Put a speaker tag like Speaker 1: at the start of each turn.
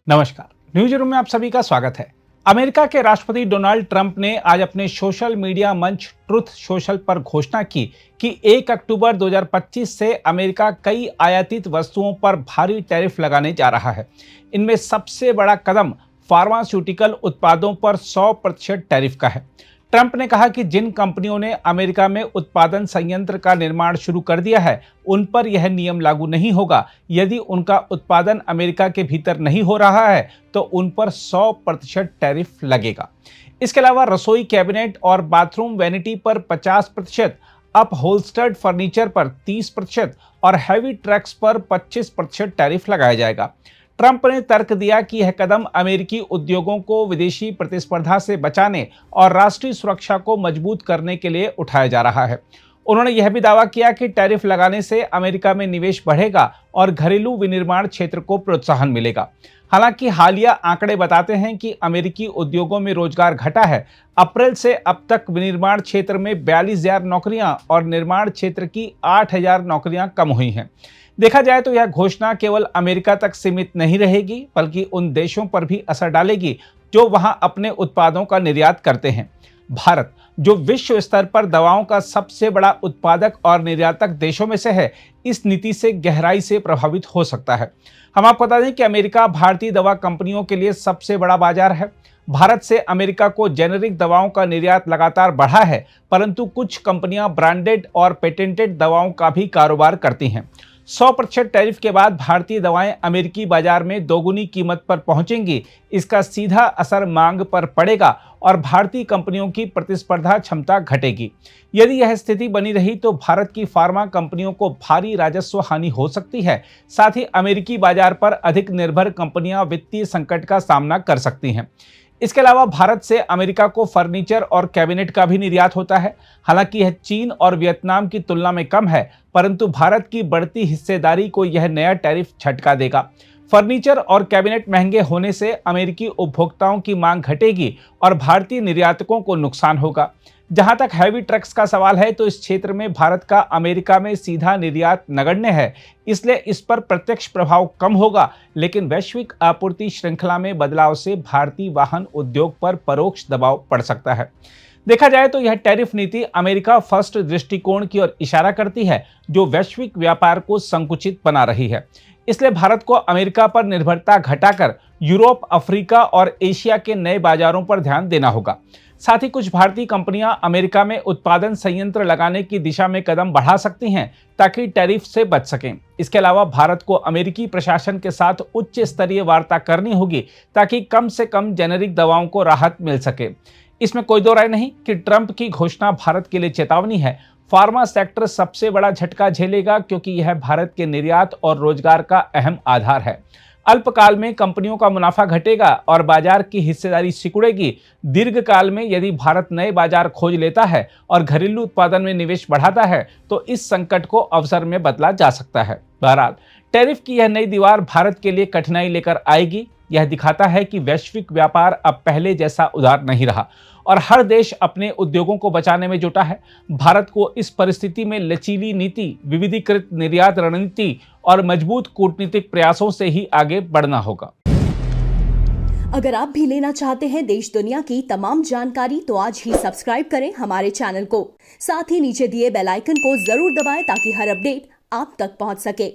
Speaker 1: नमस्कार। News room में आप सभी का स्वागत है। अमेरिका के राष्ट्रपति डोनाल्ड ट्रंप ने आज अपने सोशल मीडिया मंच ट्रुथ सोशल पर घोषणा की कि 1 अक्टूबर 2025 से अमेरिका कई आयातित वस्तुओं पर भारी टैरिफ लगाने जा रहा है। इनमें सबसे बड़ा कदम फार्मास्यूटिकल उत्पादों पर 100% टैरिफ का है। ट्रंप ने कहा कि जिन कंपनियों ने अमेरिका में उत्पादन संयंत्र का निर्माण शुरू कर दिया है, उन पर यह नियम लागू नहीं होगा। यदि उनका उत्पादन अमेरिका के भीतर नहीं हो रहा है, तो उन पर 100% टैरिफ लगेगा। इसके अलावा रसोई कैबिनेट और बाथरूम वैनिटी पर 50%, अपहोल्स्टर्ड फर्नीचर पर 30% और हैवी ट्रक्स पर 25% टैरिफ लगाया जाएगा। ट्रंप ने तर्क दिया कि यह कदम अमेरिकी उद्योगों को विदेशी प्रतिस्पर्धा से बचाने और राष्ट्रीय सुरक्षा को मजबूत करने के लिए उठाया जा रहा है। उन्होंने यह भी दावा किया कि टैरिफ लगाने से अमेरिका में निवेश बढ़ेगा और घरेलू विनिर्माण क्षेत्र को प्रोत्साहन मिलेगा। हालांकि हालिया आंकड़े बताते हैं कि अमेरिकी उद्योगों में रोजगार घटा है। अप्रैल से अब तक विनिर्माण क्षेत्र में 42,000 नौकरियां और निर्माण क्षेत्र की 8,000 नौकरियां कम हुई हैं। देखा जाए तो यह घोषणा केवल अमेरिका तक सीमित नहीं रहेगी, बल्कि उन देशों पर भी असर डालेगी जो वहां अपने उत्पादों का निर्यात करते हैं। भारत, जो विश्व स्तर पर दवाओं का सबसे बड़ा उत्पादक और निर्यातक देशों में से है, इस नीति से गहराई से प्रभावित हो सकता है। हम आपको बता दें कि अमेरिका भारतीय दवा कंपनियों के लिए सबसे बड़ा बाजार है। भारत से अमेरिका को जेनेरिक दवाओं का निर्यात लगातार बढ़ा है, परंतु कुछ कंपनियां ब्रांडेड और पेटेंटेड दवाओं का भी कारोबार करती हैं। 100% टैरिफ के बाद भारतीय दवाएं अमेरिकी बाजार में दोगुनी कीमत पर पहुंचेंगी। इसका सीधा असर मांग पर पड़ेगा और भारतीय कंपनियों की प्रतिस्पर्धा क्षमता घटेगी। यदि यह स्थिति बनी रही तो भारत की फार्मा कंपनियों को भारी राजस्व हानि हो सकती है। साथ ही अमेरिकी बाजार पर अधिक निर्भर कंपनियां वित्तीय संकट का सामना कर सकती हैं। इसके अलावा भारत से अमेरिका को फर्नीचर और कैबिनेट का भी निर्यात होता है। हालांकि यह चीन और वियतनाम की तुलना में कम है, परंतु भारत की बढ़ती हिस्सेदारी को यह नया टैरिफ झटका देगा। फर्नीचर और कैबिनेट महंगे होने से अमेरिकी उपभोक्ताओं की मांग घटेगी और भारतीय निर्यातकों को नुकसान होगा। जहां तक हैवी ट्रक्स का सवाल है, तो इस क्षेत्र में भारत का अमेरिका में सीधा निर्यात नगण्य है, इसलिए इस पर प्रत्यक्ष प्रभाव कम होगा, लेकिन वैश्विक आपूर्ति श्रृंखला में बदलाव से भारतीय वाहन उद्योग पर परोक्ष दबाव पड़ सकता है। देखा जाए तो यह टैरिफ नीति अमेरिका फर्स्ट दृष्टिकोण की ओर इशारा करती है, जो वैश्विक व्यापार को संकुचित बना रही है। इसलिए भारत को अमेरिका पर निर्भरता घटाकर यूरोप, अफ्रीका और एशिया के नए बाजारों पर ध्यान देना होगा। साथ ही कुछ भारतीय कंपनियां अमेरिका में उत्पादन संयंत्र लगाने की दिशा में कदम बढ़ा सकती हैं, ताकि टैरिफ से बच सकें। इसके अलावा भारत को अमेरिकी प्रशासन के साथ उच्च स्तरीय वार्ता करनी होगी, ताकि कम से कम जेनेरिक दवाओं को राहत मिल सके। इसमें कोई दो राय नहीं कि ट्रंप की घोषणा भारत के लिए चेतावनी है। फार्मा सेक्टर सबसे बड़ा झटका झेलेगा, क्योंकि यह भारत के निर्यात और रोजगार का अहम आधार है। अल्पकाल में कंपनियों का मुनाफा घटेगा और बाजार की हिस्सेदारी सिकुड़ेगी। दीर्घकाल में यदि भारत नए बाजार खोज लेता है और घरेलू उत्पादन में निवेश बढ़ाता है, तो इस संकट को अवसर में बदला जा सकता है। बहरहाल, टैरिफ की यह नई दीवार भारत के लिए कठिनाई लेकर आएगी। यह दिखाता है कि वैश्विक व्यापार अब पहले जैसा उदार नहीं रहा और हर देश अपने उद्योगों को बचाने में जुटा है। भारत को इस परिस्थिति में लचीली नीति, विविधीकृत निर्यात रणनीति और मजबूत कूटनीतिक प्रयासों से ही आगे बढ़ना होगा।
Speaker 2: अगर आप भी लेना चाहते हैं देश दुनिया की तमाम जानकारी, तो आज ही सब्सक्राइब करें हमारे चैनल को। साथ ही नीचे दिए बेल आइकन को जरूर दबाएं, ताकि हर अपडेट आप तक पहुंच सके।